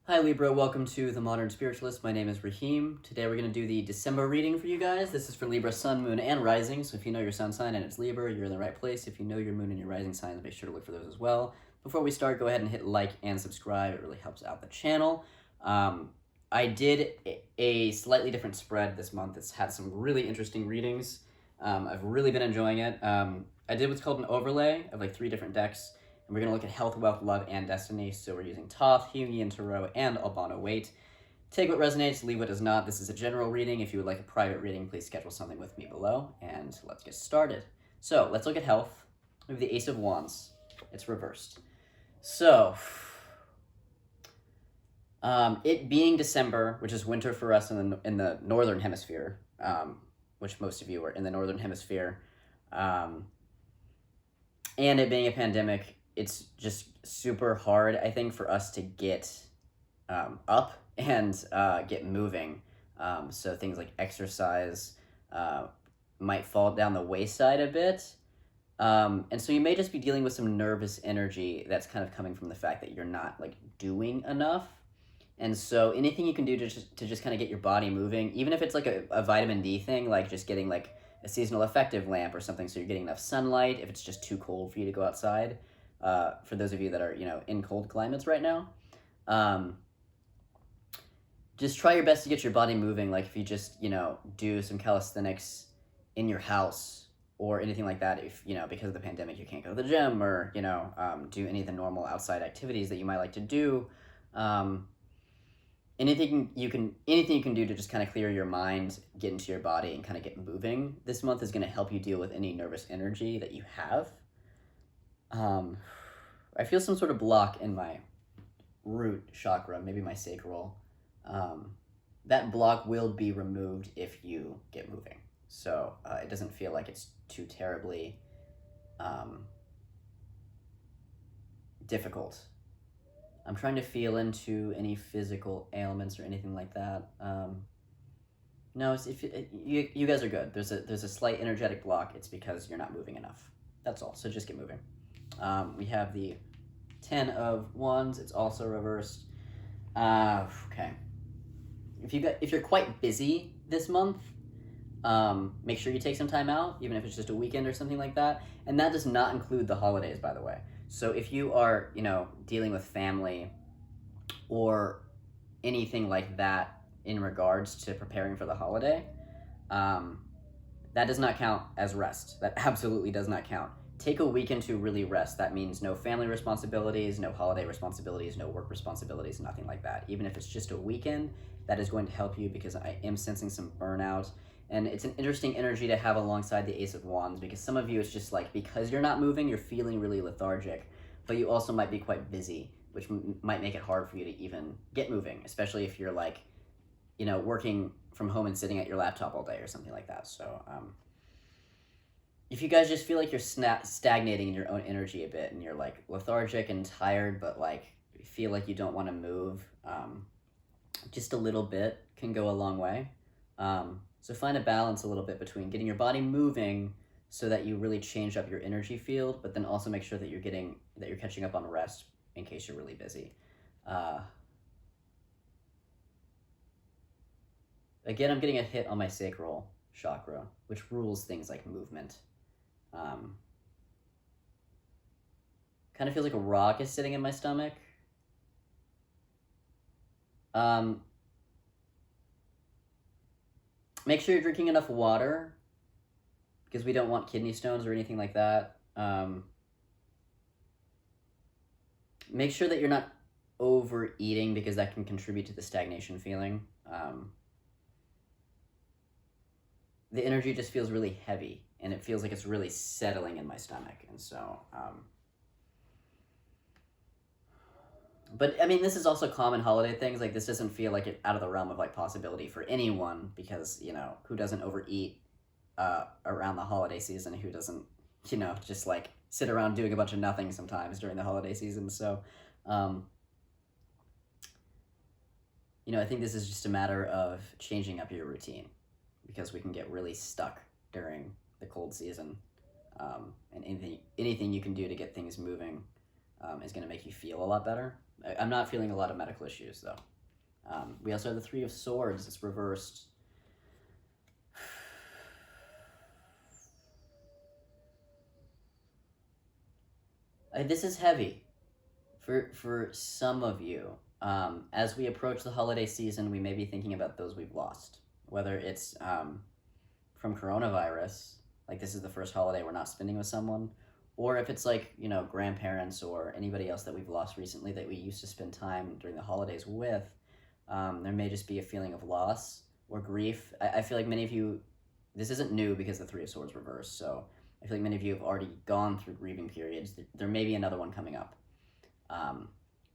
Hi Libra, welcome to The Modern Spiritualist. My name is Raheem. Today we're going to do the December reading for you guys. This is for Libra, Sun, Moon, and Rising. So if you know your sun sign and it's Libra, you're in the right place. If you know your Moon and your Rising signs, make sure to look for those as well. Before we start, go ahead and hit like and subscribe. It really helps out the channel. I did a slightly different spread this month. It's had some really interesting readings. I've really been enjoying it. I did what's called an overlay of like 3 different decks. And we're going to look at health, wealth, love, and destiny. So we're using Thoth, Jungian Tarot, and Albano Waite. Take what resonates, leave what does not. This is a general reading. If you would like a private reading, please schedule something with me below. And let's get started. So let's look at health. We have the Ace of Wands. It's reversed. So, it being December, which is winter for us in the Northern Hemisphere, which most of you are in the Northern Hemisphere, and it being a pandemic, it's just super hard, I think, for us to get up and get moving. So things like exercise might fall down the wayside a bit. And so you may just be dealing with some nervous energy that's kind of coming from the fact that you're not like doing enough. And so anything you can do to just kind of get your body moving, even if it's like a vitamin D thing, like just getting like a seasonal effective lamp or something so you're getting enough sunlight if it's just too cold for you to go outside. For those of you that are, in cold climates right now, just try your best to get your body moving. Like if you just, do some calisthenics in your house or anything like that, if, because of the pandemic, you can't go to the gym or, do any of the normal outside activities that you might like to do. Anything you can do to just kind of clear your mind, get into your body and kind of get moving this month is going to help you deal with any nervous energy that you have. I feel some sort of block in my root chakra, maybe my sacral. That block will be removed if you get moving. So it doesn't feel like it's too terribly difficult. I'm trying to feel into any physical ailments or anything like that. No, you guys are good. There's a slight energetic block. It's because you're not moving enough. That's all. So just get moving. We have the 10 of Wands. It's also reversed. Okay. If you're quite busy this month, make sure you take some time out, even if it's just a weekend or something like that. And that does not include the holidays, by the way. So if you are, dealing with family or anything like that in regards to preparing for the holiday, that does not count as rest. That absolutely does not count. Take a weekend to really rest. That means no family responsibilities, no holiday responsibilities, no work responsibilities, nothing like that. Even if it's just a weekend, that is going to help you because I am sensing some burnout. And it's an interesting energy to have alongside the Ace of Wands because some of you, it's just like because you're not moving, you're feeling really lethargic, but you also might be quite busy, which might make it hard for you to even get moving, especially if you're like, working from home and sitting at your laptop all day or something like that. So, if you guys just feel like you're stagnating in your own energy a bit and you're like lethargic and tired, but like feel like you don't want to move, just a little bit can go a long way. So find a balance a little bit between getting your body moving so that you really change up your energy field, but then also make sure that you're catching up on rest in case you're really busy. Again, I'm getting a hit on my sacral chakra, which rules things like movement. Kind of feels like a rock is sitting in my stomach. Make sure you're drinking enough water because we don't want kidney stones or anything like that. Make sure that you're not overeating because that can contribute to the stagnation feeling. The energy just feels really heavy and it feels like it's really settling in my stomach. And so, but I mean, this is also common holiday things. Like this doesn't feel like it out of the realm of like possibility for anyone because, who doesn't overeat around the holiday season? Who doesn't, just like sit around doing a bunch of nothing sometimes during the holiday season? So, I think this is just a matter of changing up your routine because we can get really stuck during the cold season. And anything you can do to get things moving is going to make you feel a lot better. I'm not feeling a lot of medical issues, though. We also have the Three of Swords. It's reversed. This is heavy for some of you. As we approach the holiday season, we may be thinking about those we've lost, whether it's from coronavirus, like this is the first holiday we're not spending with someone, or if it's like, you know, grandparents or anybody else that we've lost recently that we used to spend time during the holidays with. There may just be a feeling of loss or grief. I feel like many of you, this isn't new because the Three of Swords reversed, so I feel like many of you have already gone through grieving periods. There may be another one coming up,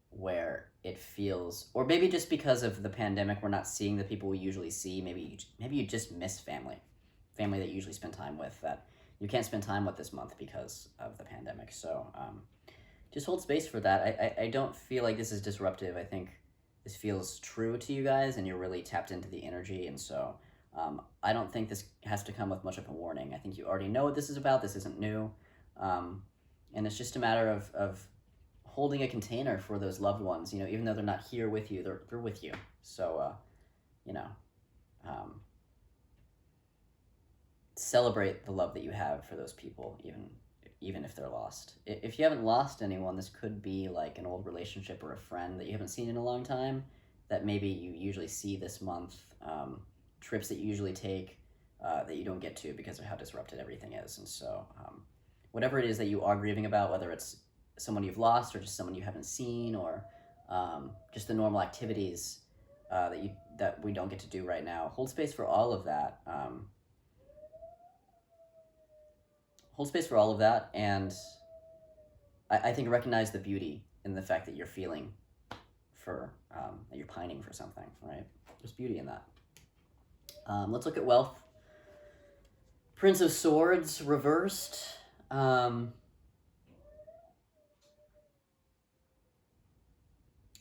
where it feels, or maybe just because of the pandemic, we're not seeing the people we usually see. Maybe you just miss family that you usually spend time with that you can't spend time with this month because of the pandemic. So just hold space for that. I don't feel like this is disruptive. I think this feels true to you guys, and you're really tapped into the energy, and so I don't think this has to come with much of a warning. I think you already know what this is about. This isn't new. And it's just a matter of holding a container for those loved ones, you know, even though they're not here with you, they're with you. So, you know, celebrate the love that you have for those people, even if they're lost. If you haven't lost anyone, this could be like an old relationship or a friend that you haven't seen in a long time that maybe you usually see this month. Trips that you usually take that you don't get to because of how disrupted everything is. And so whatever it is that you are grieving about, whether it's someone you've lost or just someone you haven't seen, or just the normal activities that we don't get to do right now, hold space for all of that. Hold space for all of that, and I think recognize the beauty in the fact that you're feeling for, that you're pining for something, right? There's beauty in that. Let's look at wealth. Prince of Swords reversed. I'm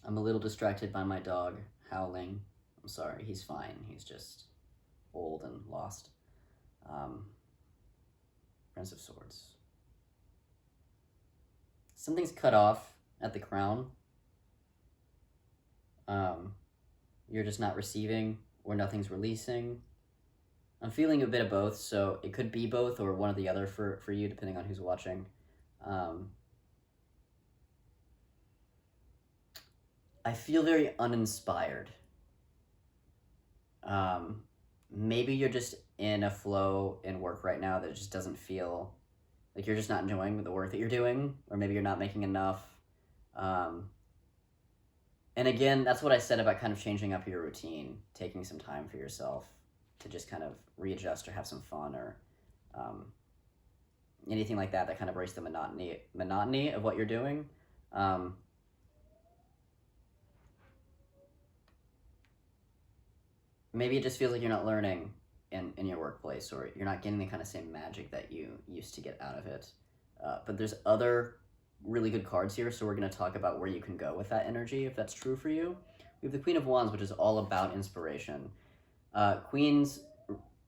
a little distracted by my dog howling. I'm sorry, he's fine. He's just old and lost. Prince of Swords. Something's cut off at the crown. You're just not receiving, or nothing's releasing. I'm feeling a bit of both, so it could be both or one or the other for you, depending on who's watching. I feel very uninspired. Maybe you're just in a flow in work right now that just doesn't feel like you're just not enjoying the work that you're doing, or maybe you're not making enough. And again, that's what I said about kind of changing up your routine, taking some time for yourself to just kind of readjust or have some fun, or anything like that kind of breaks the monotony of what you're doing. Maybe it just feels like you're not learning in your workplace, or you're not getting the kind of same magic that you used to get out of it. But there's other really good cards here, so we're going to talk about where you can go with that energy, if that's true for you. We have the Queen of Wands, which is all about inspiration. Queens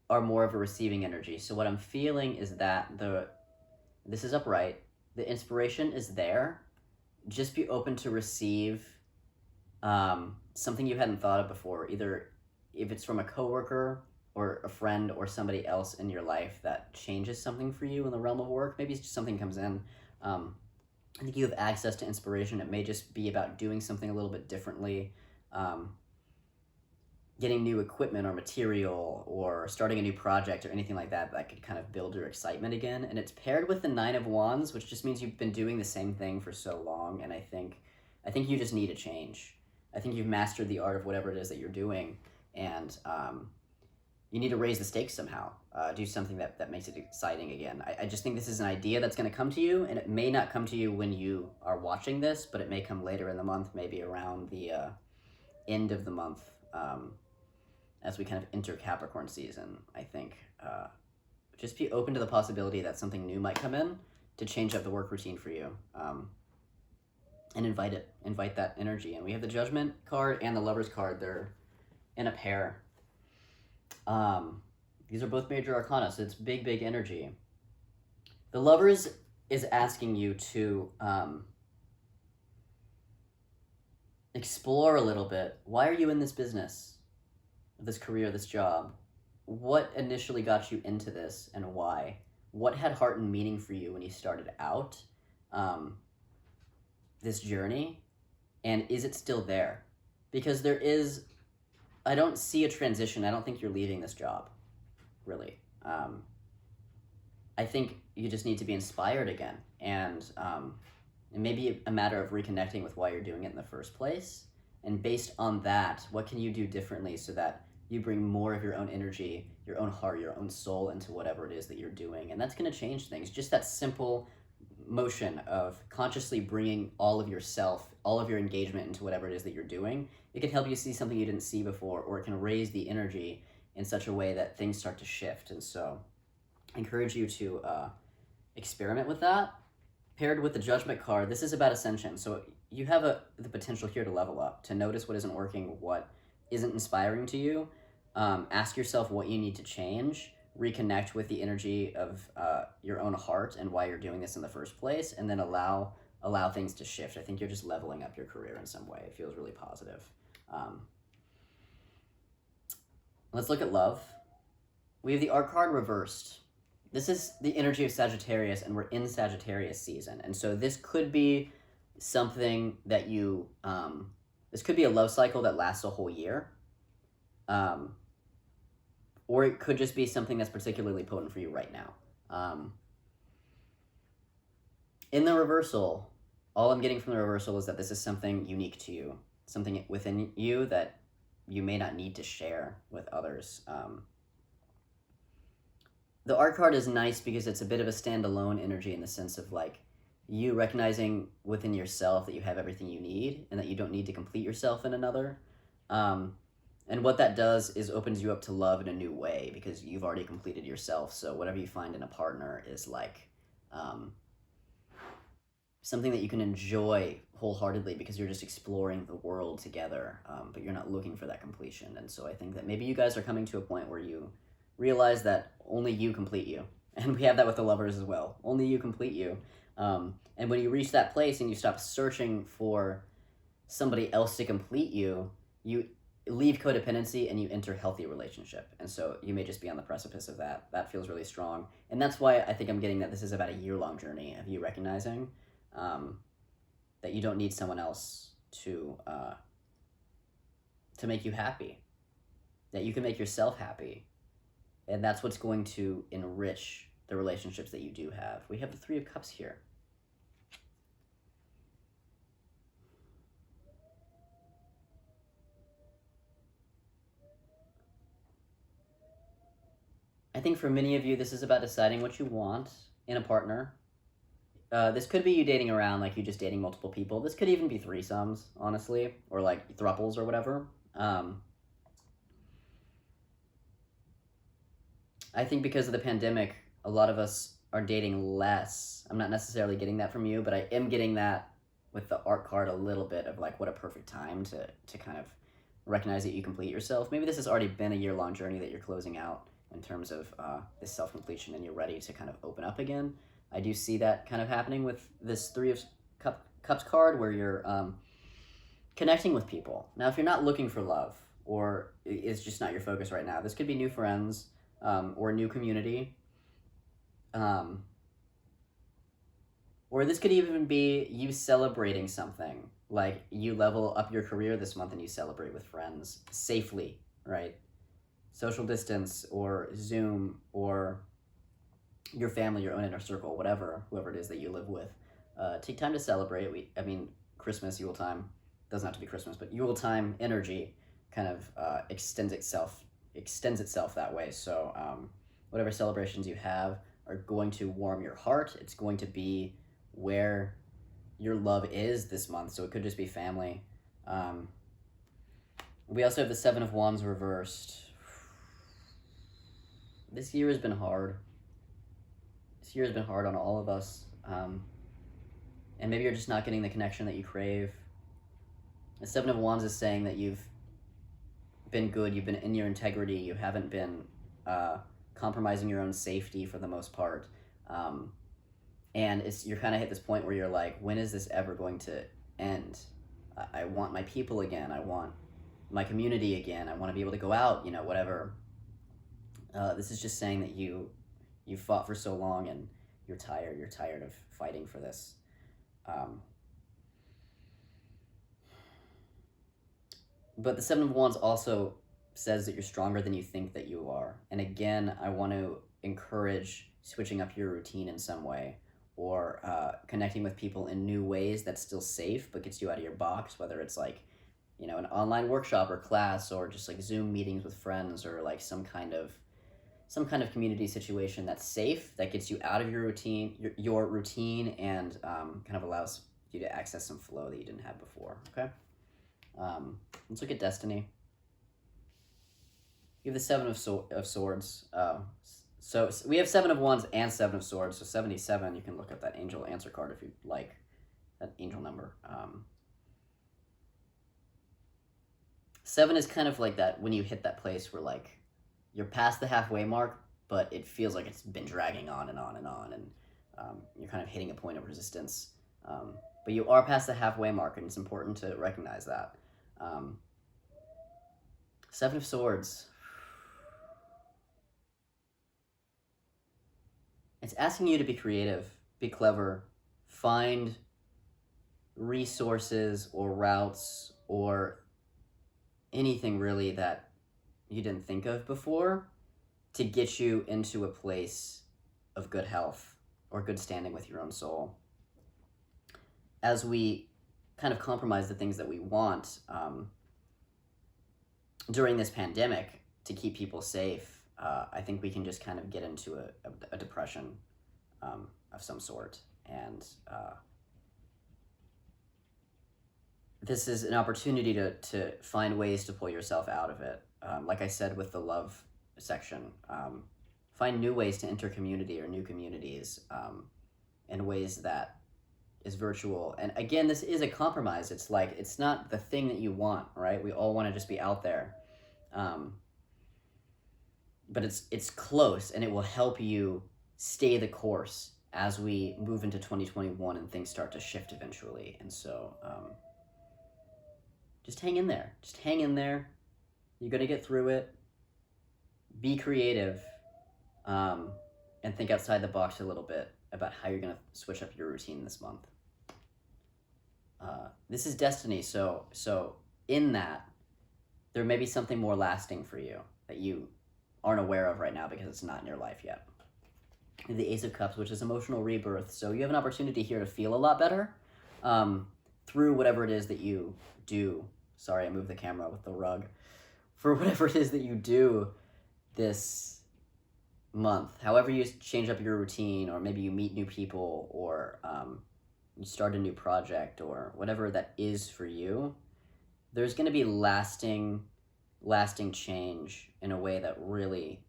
are more of a receiving energy, so what I'm feeling is that this is upright, the inspiration is there. Just be open to receive something you hadn't thought of before, either if it's from a coworker or a friend or somebody else in your life that changes something for you in the realm of work. Maybe it's just something comes in. I think you have access to inspiration. It may just be about doing something a little bit differently, getting new equipment or material, or starting a new project or anything like that that could kind of build your excitement again. And it's paired with the Nine of Wands, which just means you've been doing the same thing for so long, and I think you just need a change. I think you've mastered the art of whatever it is that you're doing, and you need to raise the stakes somehow. Do something that makes it exciting again. I just think this is an idea that's going to come to you, and it may not come to you when you are watching this, but it may come later in the month, maybe around the end of the month, as we kind of enter Capricorn season. I think just be open to the possibility that something new might come in to change up the work routine for you, and invite that energy. And we have the Judgment card and the Lover's card. They're in a pair. These are both major arcana, so it's big energy. The Lovers is asking you to explore a little bit. Why are you in this business, this career, this job? What initially got you into this and why? What had heart and meaning for you when you started out um, this journey? And is it still there? Because I don't see a transition. I don't think you're leaving this job, really. I think you just need to be inspired again. And it may be a matter of reconnecting with why you're doing it in the first place. And based on that, what can you do differently so that you bring more of your own energy, your own heart, your own soul into whatever it is that you're doing? And that's going to change things. Just that simple motion of consciously bringing all of yourself, all of your engagement into whatever it is that you're doing, it can help you see something you didn't see before, or it can raise the energy in such a way that things start to shift. And so I encourage you to experiment with that. Paired with the Judgment card, this is about ascension. So you have the potential here to level up, to notice what isn't working, what isn't inspiring to you. Ask yourself what you need to change, reconnect with the energy of your own heart and why you're doing this in the first place, and then allow things to shift. I think you're just leveling up your career in some way. It feels really positive. Let's look at love. We have the Art card reversed. This is the energy of Sagittarius, and we're in Sagittarius season. And so this could be something that you, this could be a love cycle that lasts a whole year. Or it could just be something that's particularly potent for you right now. In the reversal, all I'm getting from the reversal is that this is something unique to you, something within you that you may not need to share with others. The Art card is nice because it's a bit of a standalone energy in the sense of like you recognizing within yourself that you have everything you need and that you don't need to complete yourself in another. And what that does is opens you up to love in a new way because you've already completed yourself. So whatever you find in a partner is like something that you can enjoy wholeheartedly because you're just exploring the world together, but you're not looking for that completion. And so I think that maybe you guys are coming to a point where you realize that only you complete you. And we have that with the Lovers as well. Only you complete you. And when you reach that place and you stop searching for somebody else to complete you, you leave codependency and you enter healthy relationship. And so you may just be on the precipice of that. That feels really strong. And that's why I think I'm getting that this is about a year-long journey of you recognizing that you don't need someone else to make you happy, that you can make yourself happy. And that's what's going to enrich the relationships that you do have. We have the Three of Cups here. I think for many of you, this is about deciding what you want in a partner. This could be you dating around, like you just dating multiple people. This could even be threesomes, honestly, or like thruples or whatever. I think because of the pandemic, a lot of us are dating less. I'm not necessarily getting that from you, but I am getting that with the Art card a little bit of like what a perfect time to kind of recognize that you complete yourself. Maybe this has already been a year-long journey that you're closing out in terms of this self-completion and you're ready to kind of open up again. I do see that kind of happening with this Three of Cups card where you're connecting with people. Now, if you're not looking for love or it's just not your focus right now, this could be new friends, or a new community. Or this could even be you celebrating something. Like you level up your career this month and you celebrate with friends safely, right? Social distance or Zoom or your family, your own inner circle, whoever it is that you live with. Take time to celebrate. Christmas, Yule time, doesn't have to be Christmas, but Yule time energy kind of extends itself that way. So whatever celebrations you have are going to warm your heart. It's going to be where your love is this month. So it could just be family. We also have the Seven of Wands reversed. This year has been hard. This year has been hard on all of us. And maybe you're just not getting the connection that you crave. The Seven of Wands is saying that you've been good, you've been in your integrity, you haven't been compromising your own safety for the most part. And you're kind of hit this point where you're like, when is this ever going to end? I want my people again. I want my community again. I want to be able to go out, whatever. This is just saying that you fought for so long and you're tired. You're tired of fighting for this. But the Seven of Wands also says that you're stronger than you think that you are. And again, I want to encourage switching up your routine in some way, or connecting with people in new ways that's still safe but gets you out of your box, whether it's like, an online workshop or class, or just like Zoom meetings with friends, or like some kind of community situation that's safe, that gets you out of your routine and kind of allows you to access some flow that you didn't have before. Okay. Let's look at destiny. You have the Seven of Swords. So we have Seven of Wands and Seven of Swords. So 77, you can look up that angel answer card if you'd like, that angel number. 7 is kind of like that when you hit that place where like you're past the halfway mark, but it feels like it's been dragging on and on and on, and you're kind of hitting a point of resistance. But you are past the halfway mark, and it's important to recognize that. Seven of Swords. It's asking you to be creative, be clever, find resources or routes or anything really that you didn't think of before to get you into a place of good health or good standing with your own soul. As we kind of compromise the things that we want during this pandemic to keep people safe, I think we can just kind of get into a depression of some sort. And this is an opportunity to find ways to pull yourself out of it. Like I said with the love section, find new ways to enter community or new communities in ways that is virtual. And again, this is a compromise. It's like, it's not the thing that you want, right? We all want to just be out there. But it's close, and it will help you stay the course as we move into 2021 and things start to shift eventually. And so just hang in there. Just hang in there. You're going to get through it. Be creative, and think outside the box a little bit about how you're going to switch up your routine this month. This is destiny, so in that, there may be something more lasting for you that you aren't aware of right now because it's not in your life yet. The Ace of Cups, which is emotional rebirth. So you have an opportunity here to feel a lot better through whatever it is that you do. Sorry, I moved the camera with the rug. For whatever it is that you do this month, however you change up your routine, or maybe you meet new people, or you start a new project, or whatever that is for you, there's going to be lasting change in a way that really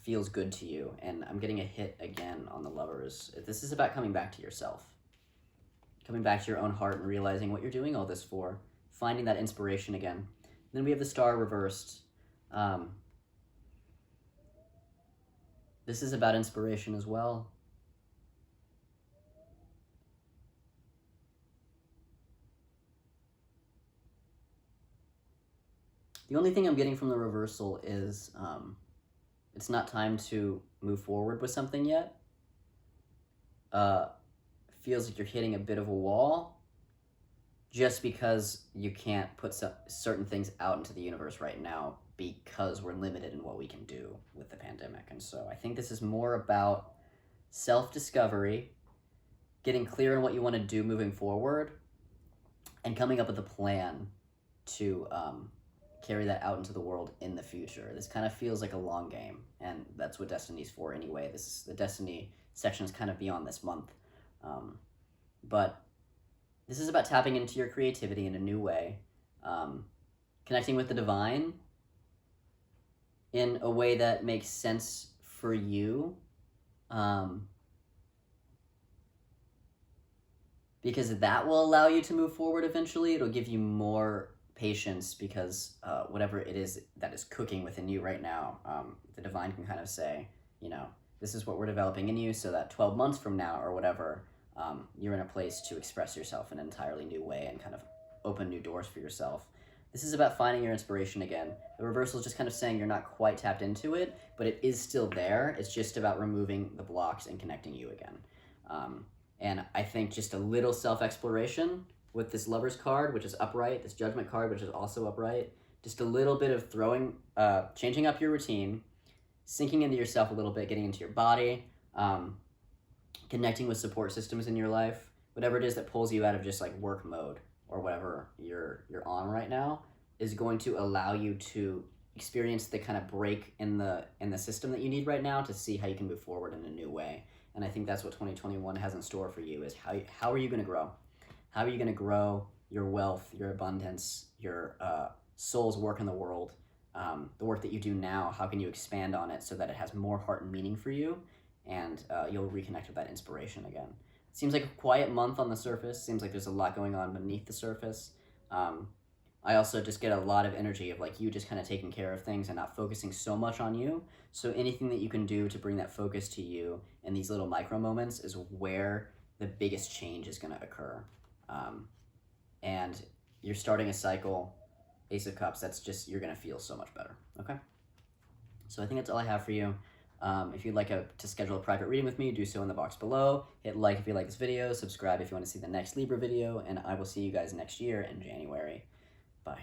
feels good to you. And I'm getting a hit again on the Lovers. This is about coming back to yourself, coming back to your own heart and realizing what you're doing all this for, finding that inspiration again. And then we have the Star reversed. This is about inspiration as well. The only thing I'm getting from the reversal is it's not time to move forward with something yet. Feels like you're hitting a bit of a wall just because you can't put certain things out into the universe right now because we're limited in what we can do with the pandemic. And so I think this is more about self-discovery, getting clear on what you want to do moving forward, and coming up with a plan to carry that out into the world in the future. This kind of feels like a long game, and that's what Destiny's for anyway. The Destiny section is kind of beyond this month. But this is about tapping into your creativity in a new way, connecting with the divine in a way that makes sense for you, because that will allow you to move forward eventually. It'll give you more patience because whatever it is that is cooking within you right now, the divine can kind of say, this is what we're developing in you, so that 12 months from now or whatever, you're in a place to express yourself in an entirely new way and kind of open new doors for yourself. This is about finding your inspiration again. The reversal is just kind of saying you're not quite tapped into it, but it is still there. It's just about removing the blocks and connecting you again. And I think just a little self-exploration with this Lover's card, which is upright, this Judgment card, which is also upright, just a little bit of changing up your routine, sinking into yourself a little bit, getting into your body, connecting with support systems in your life, whatever it is that pulls you out of just like work mode or whatever you're on right now, is going to allow you to experience the kind of break in the system that you need right now to see how you can move forward in a new way. And I think that's what 2021 has in store for you, is how are you going to grow? How are you going to grow your wealth, your abundance, your soul's work in the world, the work that you do now? How can you expand on it so that it has more heart and meaning for you, and you'll reconnect with that inspiration again? It seems like a quiet month on the surface. Seems like there's a lot going on beneath the surface. I also just get a lot of energy of like you just kind of taking care of things and not focusing so much on you. So anything that you can do to bring that focus to you in these little micro moments is where the biggest change is going to occur. And you're starting a cycle, Ace of Cups, that's just, you're going to feel so much better. Okay. So I think that's all I have for you. If you'd like to schedule a private reading with me, do so in the box below. Hit like if you like this video, subscribe if you want to see the next Libra video, and I will see you guys next year in January. Bye.